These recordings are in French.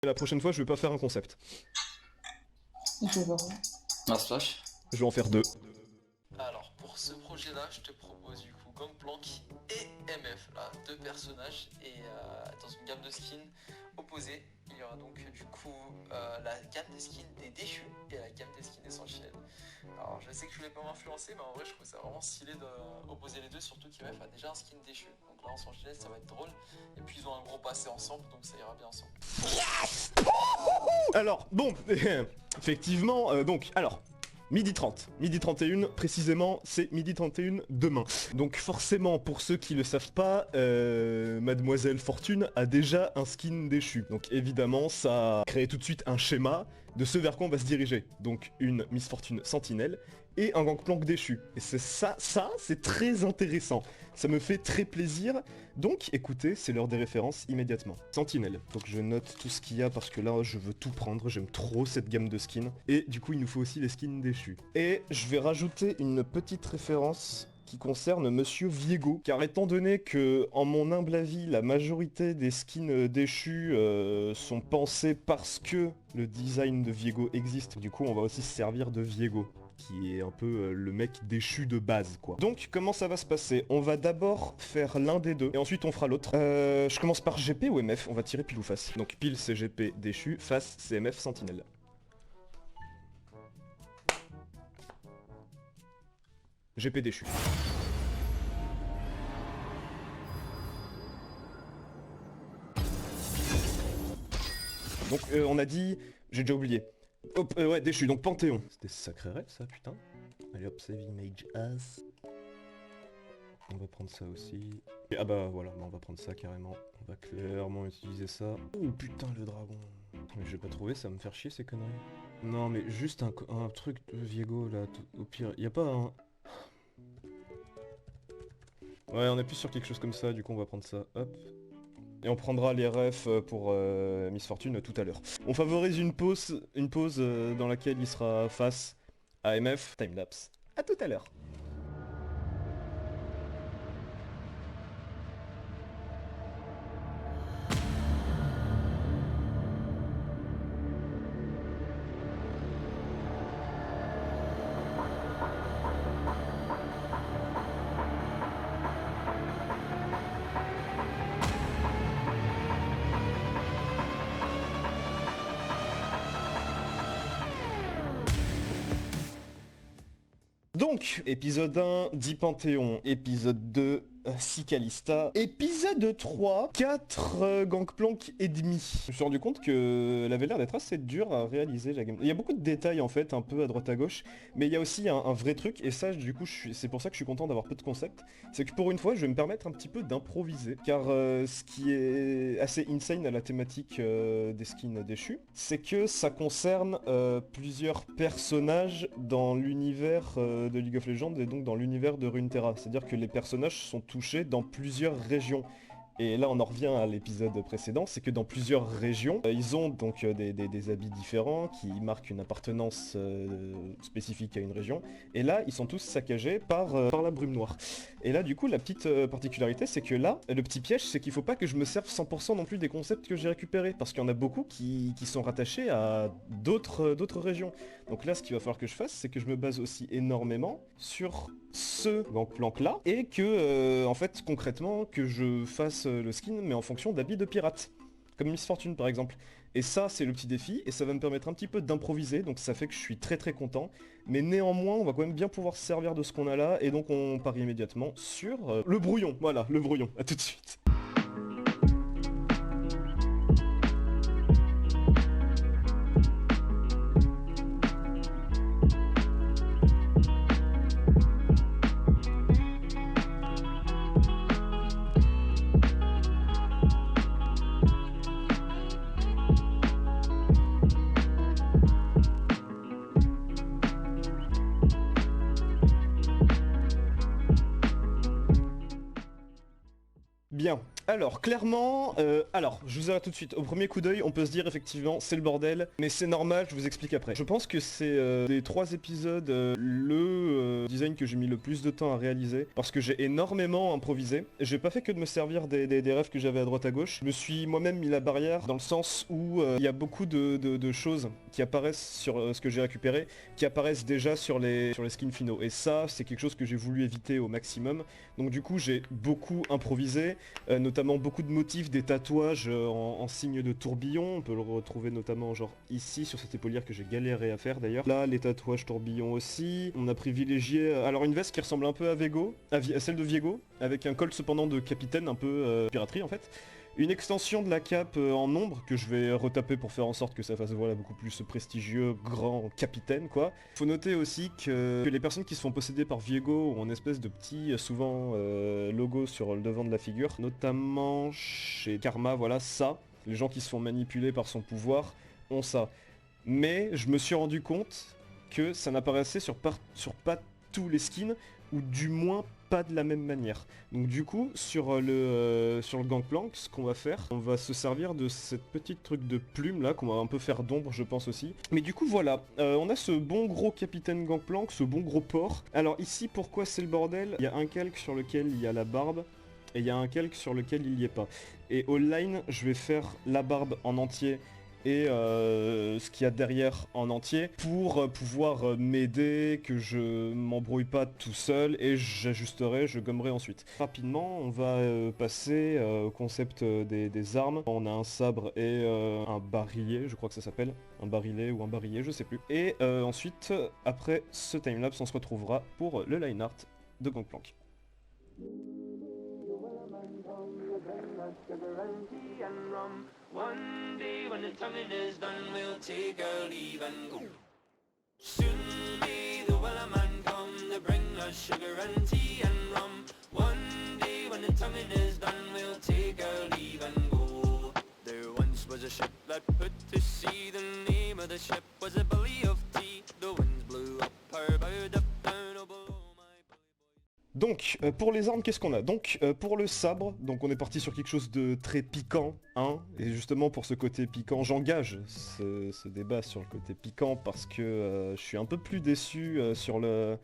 La prochaine fois, je vais pas faire un concept. Un splash. Je vais en faire 2. Alors pour ce projet là je te propose du coup Gangplank et MF, là, deux personnages et dans une gamme de skins opposées. Il y aura donc du coup la gamme des skins des déchus et la gamme des skins des sentinelles. Alors je sais que je voulais pas m'influencer mais en vrai je trouve ça vraiment stylé d'opposer les deux, surtout qu'MF a déjà un skin déchu. Donc là en sentinelle ça va être drôle et puis ils ont un gros passé ensemble donc ça ira bien ensemble. Alors, bon, effectivement, midi 30. Midi 31, précisément, c'est midi 31 demain. Donc forcément, pour ceux qui le savent pas, Mademoiselle Fortune a déjà un skin déchu. Donc évidemment, ça crée tout de suite un schéma de ce vers quoi on va se diriger. Donc une Miss Fortune sentinelle et un Gangplank déchu. Et c'est ça, c'est très intéressant. Ça me fait très plaisir. Donc écoutez, c'est l'heure des références immédiatement. Sentinelle. Donc je note tout ce qu'il y a parce que là je veux tout prendre, j'aime trop cette gamme de skins. Et du coup il nous faut aussi les skins déchus. Et je vais rajouter une petite référence qui concerne Monsieur Viego, car étant donné que, en mon humble avis, la majorité des skins déchus sont pensés parce que le design de Viego existe, du coup on va aussi se servir de Viego, qui est un peu le mec déchu de base, quoi. Donc, comment ça va se passer? On va d'abord faire l'un des deux, et ensuite on fera l'autre. Je commence par GP ou MF? On va tirer pile ou face. Donc pile c'est GP déchu, face c'est MF sentinelle. GP déchu. Donc on a dit... J'ai déjà oublié. Hop, ouais, déchu, donc Panthéon. C'était sacré rêve ça, putain. Allez hop, save image as. On va prendre ça aussi. Et, ah bah voilà, bah on va prendre ça carrément. On va clairement utiliser ça. Oh putain le dragon. Mais je vais pas trouver, ça va me faire chier ces conneries. Non mais juste un truc de Viego là, au pire. Y a pas un... Ouais, on est plus sur quelque chose comme ça, du coup on va prendre ça, hop. Et on prendra les refs pour Miss Fortune tout à l'heure. On favorise une pause dans laquelle il sera face à MF. Timelapse. À tout à l'heure. Donc, épisode 1, 10 Panthéon, épisode 2, 6 Calista, épisode 3, 4 Gangplank et demi. Je me suis rendu compte que elle avait l'air d'être assez dur à réaliser la game. Il y a beaucoup de détails en fait, un peu à droite à gauche, mais il y a aussi un vrai truc, et ça du coup c'est pour ça que je suis content d'avoir peu de concepts, c'est que pour une fois je vais me permettre un petit peu d'improviser, car ce qui est assez insane à la thématique des skins déchus, c'est que ça concerne plusieurs personnages dans l'univers de League of Legends et donc dans l'univers de Runeterra, c'est-à-dire que les personnages sont touchés dans plusieurs régions. Et là on en revient à l'épisode précédent, c'est que dans plusieurs régions, ils ont donc des habits différents qui marquent une appartenance spécifique à une région. Et là ils sont tous saccagés par la brume noire. Et là du coup la petite particularité c'est que là, le petit piège c'est qu'il faut pas que je me serve 100% non plus des concepts que j'ai récupérés. Parce qu'il y en a beaucoup qui sont rattachés à d'autres régions. Donc là ce qu'il va falloir que je fasse c'est que je me base aussi énormément sur ce Gangplank là. Et que en fait concrètement que je fasse le skin mais en fonction d'habits de pirate, comme Miss Fortune par exemple. Et ça c'est le petit défi et ça va me permettre un petit peu d'improviser, donc ça fait que je suis très content. Mais néanmoins on va quand même bien pouvoir se servir de ce qu'on a là et donc on parie immédiatement sur le brouillon. Voilà, le brouillon, à tout de suite. Bien, Alors, clairement, je vous arrête tout de suite. Au premier coup d'œil, on peut se dire effectivement, c'est le bordel, mais c'est normal, je vous explique après. Je pense que c'est des 3 épisodes le design que j'ai mis le plus de temps à réaliser, parce que j'ai énormément improvisé. J'ai pas fait que de me servir des rêves que j'avais à droite à gauche. Je me suis moi-même mis la barrière, dans le sens où il y a beaucoup de choses qui apparaissent sur ce que j'ai récupéré, qui apparaissent déjà sur les skins finaux. Et ça, c'est quelque chose que j'ai voulu éviter au maximum. Donc du coup, j'ai beaucoup improvisé, notamment beaucoup de motifs, des tatouages en signe de tourbillon. On peut le retrouver notamment genre ici sur cette épaulière que j'ai galéré à faire d'ailleurs. Là, les tatouages tourbillon aussi. On a privilégié alors une veste qui ressemble un peu à Viego, à celle de Viego, avec un col cependant de capitaine, un peu piraterie en fait. Une extension de la cape en ombre que je vais retaper pour faire en sorte que ça fasse voilà beaucoup plus prestigieux, grand capitaine quoi. Faut noter aussi que les personnes qui se font posséder par Viego ont une espèce de petit, souvent logo sur le devant de la figure, notamment chez Karma, voilà ça. Les gens qui se font manipuler par son pouvoir ont ça. Mais je me suis rendu compte que ça n'apparaissait sur pas tous les skins, ou du moins pas de la même manière. Donc du coup, sur le Gangplank, ce qu'on va faire, on va se servir de cette petite truc de plume là, qu'on va un peu faire d'ombre je pense aussi. Mais du coup voilà, on a ce bon gros capitaine Gangplank, ce bon gros porc. Alors ici, pourquoi c'est le bordel? Il y a un calque sur lequel il y a la barbe, et il y a un calque sur lequel il n'y est pas. Et au line, je vais faire la barbe en entier, et ce qu'il y a derrière en entier pour pouvoir m'aider, que je m'embrouille pas tout seul, et j'ajusterai, je gommerai ensuite. Rapidement, on va passer au concept des armes. On a un sabre et un barillet, je crois que ça s'appelle. Un barillet ou un barillet, je sais plus. Et ensuite, après ce timelapse, on se retrouvera pour le line art de Gangplank. One day when the tonguing is done, we'll take our leave and go. Soon may the Wellerman come to bring us sugar and tea and rum. One day when the tonguing is done, we'll take our leave and go. There once was a ship that put to sea. The name of the ship was a Billy of Tea. The winds blew up her bow, up down oh, below my bully boy. Donc, pour les armes, qu'est-ce qu'on a? Donc, pour le sabre, donc on est parti sur quelque chose de très piquant, hein, et justement pour ce côté piquant, j'engage ce débat sur le côté piquant parce que je suis un peu plus déçu sur le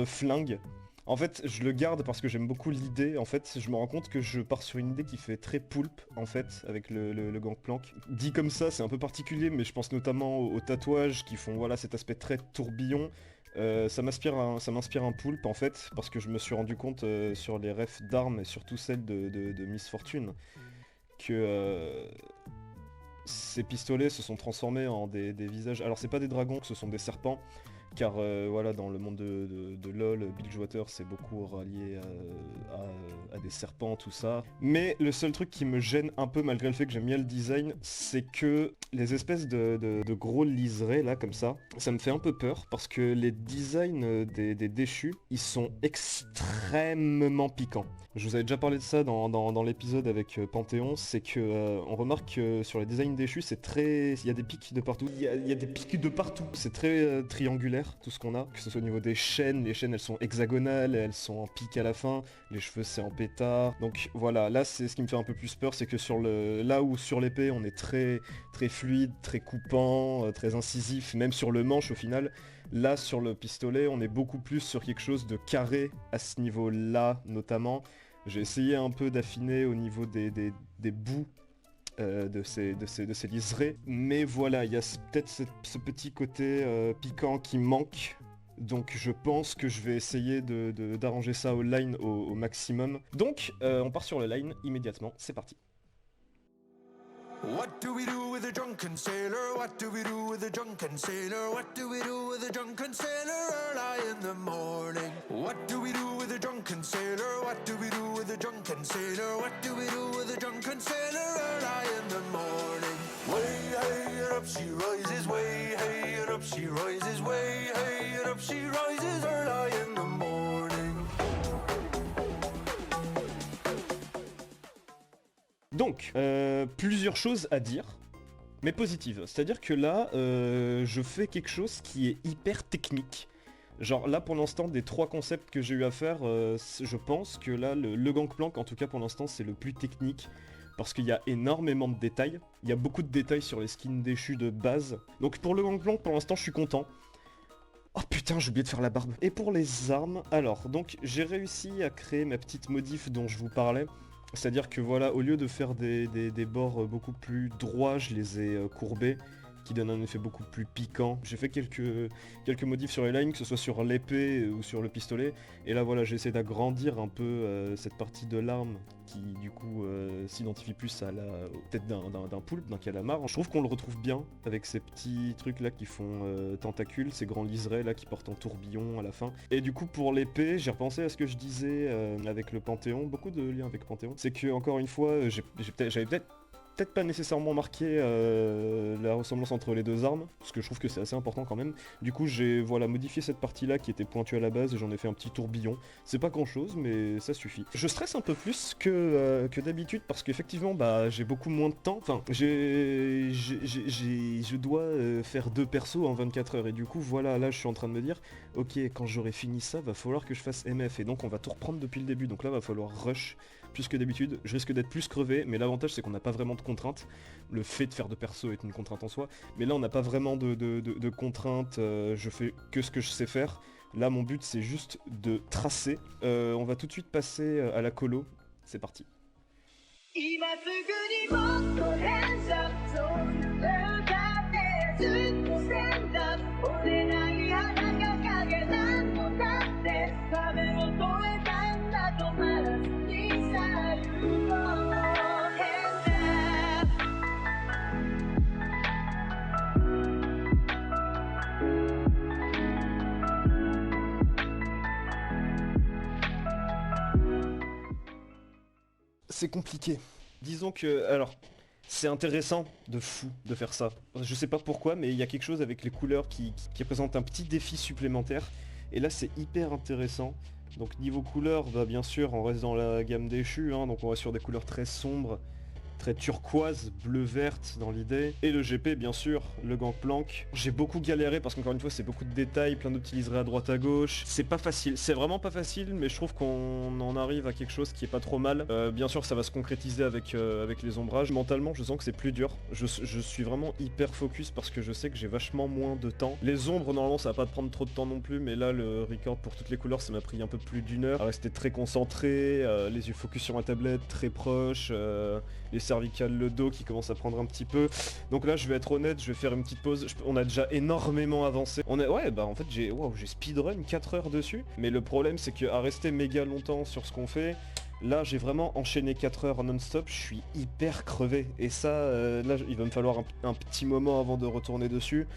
flingue. En fait, je le garde parce que j'aime beaucoup l'idée. En fait, je me rends compte que je pars sur une idée qui fait très poulpe, en fait, avec le Gangplank. Dit comme ça, c'est un peu particulier, mais je pense notamment aux tatouages qui font, voilà, cet aspect très tourbillon. Ça m'inspire un poulpe en fait, parce que je me suis rendu compte sur les refs d'armes, et surtout celle de Miss Fortune, que ces pistolets se sont transformés en des visages. Alors c'est pas des dragons, ce sont des serpents, car voilà, dans le monde de LoL, Bilgewater c'est beaucoup rallié à des serpents, tout ça. Mais le seul truc qui me gêne un peu, malgré le fait que j'aime bien le design, c'est que les espèces de gros liserés là, comme ça me fait un peu peur, parce que les designs des déchus, ils sont extrêmement piquants. Je vous avais déjà parlé de ça dans l'épisode avec Panthéon, c'est que on remarque que sur les designs déchus, c'est très... il y a des pics de partout. Il y a des pics de partout. C'est très triangulaire, tout ce qu'on a. Que ce soit au niveau des chaînes, les chaînes elles sont hexagonales, elles sont en pic à la fin. Les cheveux c'est en pétard. Donc voilà, là c'est ce qui me fait un peu plus peur, c'est que là où sur l'épée on est très fluide, très coupant, très incisif, même sur le manche au final. Là sur le pistolet on est beaucoup plus sur quelque chose de carré à ce niveau-là notamment. J'ai essayé un peu d'affiner au niveau des bouts de ces liserés, mais voilà, il y a peut-être ce petit côté piquant qui manque, donc je pense que je vais essayer d'arranger ça au line au maximum. Donc on part sur le line immédiatement, c'est parti. What do we do with a drunken sailor? What do we do with a drunken sailor? What do we do with a drunken sailor early in the morning? What do we do with a drunken sailor? What do we do with a drunken sailor? What do we do with a drunken sailor early in the morning? Way hey and up she rises, way hey and up she rises, way hey and up she rises early in the morning. Donc, plusieurs choses à dire, mais positives. C'est-à-dire que là, je fais quelque chose qui est hyper technique. Genre là pour l'instant des 3 concepts que j'ai eu à faire, je pense que là le Gangplank en tout cas pour l'instant c'est le plus technique. Parce qu'il y a énormément de détails, il y a beaucoup de détails sur les skins déchus de base. Donc pour le Gangplank pour l'instant je suis content. Oh putain, j'ai oublié de faire la barbe. Et pour les armes, alors, donc j'ai réussi à créer ma petite modif dont je vous parlais. C'est-à-dire que voilà, au lieu de faire des bords beaucoup plus droits, je les ai courbés, qui donnent un effet beaucoup plus piquant. J'ai fait quelques modifs sur les lines, que ce soit sur l'épée ou sur le pistolet. Et là voilà, j'ai essayé d'agrandir un peu cette partie de l'arme qui du coup s'identifie plus à la tête d'un poulpe, d'un calamar. Je trouve qu'on le retrouve bien avec ces petits trucs là qui font tentacules, ces grands liserés là qui portent en tourbillon à la fin. Et du coup pour l'épée, j'ai repensé à ce que je disais avec le Panthéon, beaucoup de liens avec Panthéon. C'est que encore une fois, j'avais peut-être pas nécessairement marqué la ressemblance entre les deux armes, parce que je trouve que c'est assez important quand même. Du coup j'ai voilà, modifié cette partie là qui était pointue à la base et j'en ai fait un petit tourbillon. C'est pas grand chose mais ça suffit. Je stresse un peu plus que d'habitude parce qu'effectivement bah j'ai beaucoup moins de temps. Enfin je dois faire 2 persos en 24 heures et du coup voilà, là je suis en train de me dire ok, quand j'aurai fini ça va falloir que je fasse MF et donc on va tout reprendre depuis le début, donc là va falloir rush plus que d'habitude. Je risque d'être plus crevé, mais l'avantage c'est qu'on n'a pas vraiment de contraintes. Le fait de faire de perso est une contrainte en soi, mais là on n'a pas vraiment de contraintes, je fais que ce que je sais faire. Là mon but c'est juste de tracer. On va tout de suite passer à la colo, c'est parti. 今すぐにもっと変者そういう歌ってずっと線だ折れない花が影何度だって壁を越えたんだとまだ過ぎ去るの変だ C'est compliqué. Disons que, alors, c'est intéressant de fou de faire ça. Je sais pas pourquoi, mais il y a quelque chose avec les couleurs qui représente un petit défi supplémentaire. Et là, c'est hyper intéressant. Donc niveau couleur, bah, bien sûr, on reste dans la gamme déchue, hein, donc on reste sur des couleurs très sombres, très turquoise, bleu-verte dans l'idée. Et le GP bien sûr, le Gangplank. J'ai beaucoup galéré parce qu'encore une fois c'est beaucoup de détails, plein de petits liserés à droite à gauche. C'est pas facile, c'est vraiment pas facile, mais je trouve qu'on en arrive à quelque chose qui est pas trop mal. Bien sûr ça va se concrétiser avec les ombrages. Mentalement je sens que c'est plus dur. Je suis vraiment hyper focus parce que je sais que j'ai vachement moins de temps. Les ombres normalement ça va pas prendre trop de temps non plus, mais là le record pour toutes les couleurs ça m'a pris un peu plus d'1 heure. À rester très concentré, les yeux focus sur ma tablette, très proche, les cervicales, le dos qui commence à prendre un petit peu. Donc là je vais être honnête, je vais faire une petite pause. On a déjà énormément avancé. Ouais bah en fait j'ai speedrun 4 heures dessus. Mais le problème c'est qu'à rester méga longtemps sur ce qu'on fait, là j'ai vraiment enchaîné 4 heures non-stop, je suis hyper crevé. Et ça, là il va me falloir un petit moment avant de retourner dessus.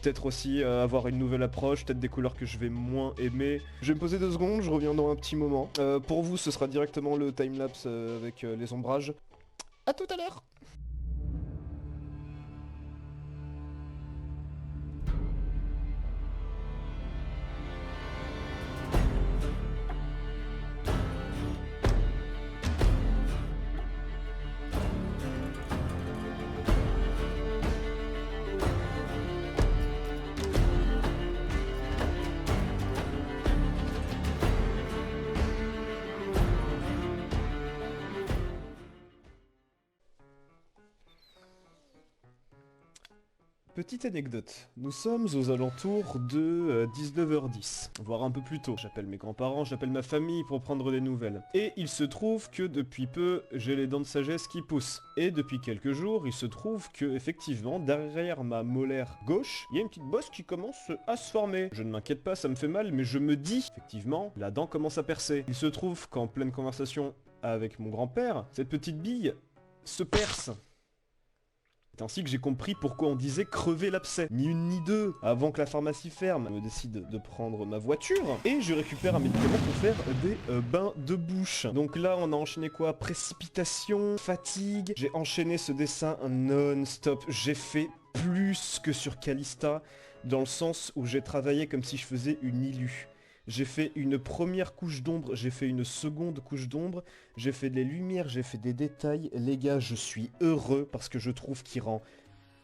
Peut-être aussi avoir une nouvelle approche, peut-être des couleurs que je vais moins aimer. Je vais me poser 2 secondes, je reviens dans un petit moment. Pour vous ce sera directement le timelapse avec les ombrages. A tout à l'heure. Petite anecdote, nous sommes aux alentours de 19h10, voire un peu plus tôt. J'appelle mes grands-parents, j'appelle ma famille pour prendre des nouvelles. Et il se trouve que depuis peu, j'ai les dents de sagesse qui poussent. Et depuis quelques jours, il se trouve que, effectivement, derrière ma molaire gauche, il y a une petite bosse qui commence à se former. Je ne m'inquiète pas, ça me fait mal, mais je me dis, effectivement, la dent commence à percer. Il se trouve qu'en pleine conversation avec mon grand-père, cette petite bille se perce. C'est ainsi que j'ai compris pourquoi on disait crever l'abcès. Ni une ni deux. Avant que la pharmacie ferme, je me décide de prendre ma voiture et je récupère un médicament pour faire des bains de bouche. Donc là, on a enchaîné quoi? Précipitation, fatigue. J'ai enchaîné ce dessin non-stop. J'ai fait plus que sur Calista, dans le sens où j'ai travaillé comme si je faisais une illu. J'ai fait une première couche d'ombre, j'ai fait une seconde couche d'ombre, j'ai fait des lumières, j'ai fait des détails. Les gars, je suis heureux parce que je trouve qu'il rend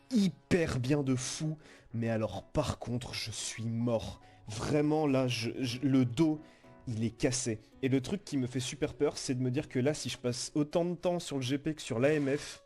hyper bien de fou. Mais alors par contre, je suis mort. Vraiment là, le dos, il est cassé. Et le truc qui me fait super peur, c'est de me dire que là, si je passe autant de temps sur le GP que sur l'AMF,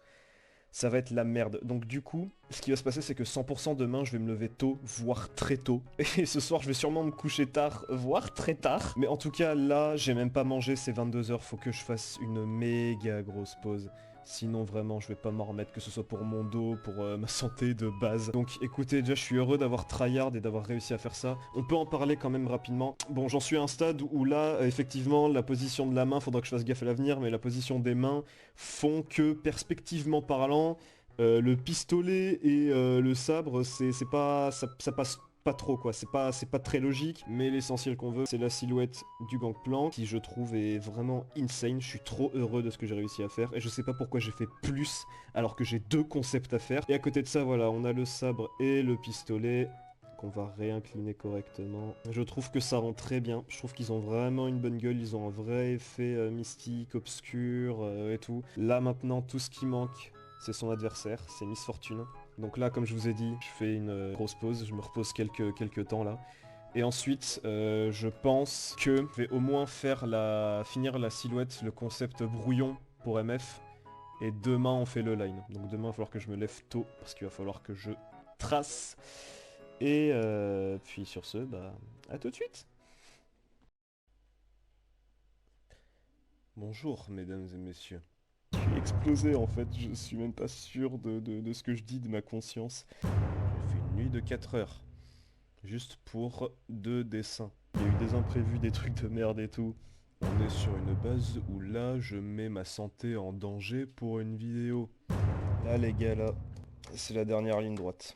ça va être la merde. Donc du coup, ce qui va se passer, c'est que 100% demain, je vais me lever tôt, voire très tôt. Et ce soir, je vais sûrement me coucher tard, voire très tard. Mais en tout cas, là, j'ai même pas mangé, c'est 22h, faut que je fasse une méga grosse pause. Sinon vraiment je vais pas m'en remettre, que ce soit pour mon dos, pour ma santé de base. Donc écoutez, déjà je suis heureux d'avoir tryhard et d'avoir réussi à faire ça. On peut en parler quand même rapidement. Bon, j'en suis à un stade où là, effectivement, la position de la main, faudra que je fasse gaffe à l'avenir, mais la position des mains font que, perspectivement parlant, le pistolet et le sabre, c'est pas, ça passe pas trop quoi, c'est pas très logique, mais l'essentiel qu'on veut, c'est la silhouette du Gangplank, qui je trouve est vraiment insane. Je suis trop heureux de ce que j'ai réussi à faire, et je sais pas pourquoi j'ai fait plus, alors que j'ai 2 concepts à faire. Et à côté de ça, voilà, on a le sabre et le pistolet, qu'on va réincliner correctement. Je trouve que ça rend très bien, je trouve qu'ils ont vraiment une bonne gueule, ils ont un vrai effet mystique, obscur et tout. Là maintenant, tout ce qui manque, c'est son adversaire, c'est Miss Fortune. Donc là, comme je vous ai dit, je fais une grosse pause, je me repose quelques temps là. Et ensuite, je pense que je vais au moins finir la silhouette, le concept brouillon pour MF. Et demain, on fait le line. Donc demain, il va falloir que je me lève tôt, parce qu'il va falloir que je trace. Et puis sur ce, bah, à tout de suite. Bonjour, mesdames et messieurs. Je suis explosé en fait, je suis même pas sûr de ce que je dis, de ma conscience. J'ai fait une nuit de 4 heures, juste pour 2 dessins. Il y a eu des imprévus, des trucs de merde et tout. On est sur une base où là, je mets ma santé en danger pour une vidéo. Là les gars, là, c'est la dernière ligne droite.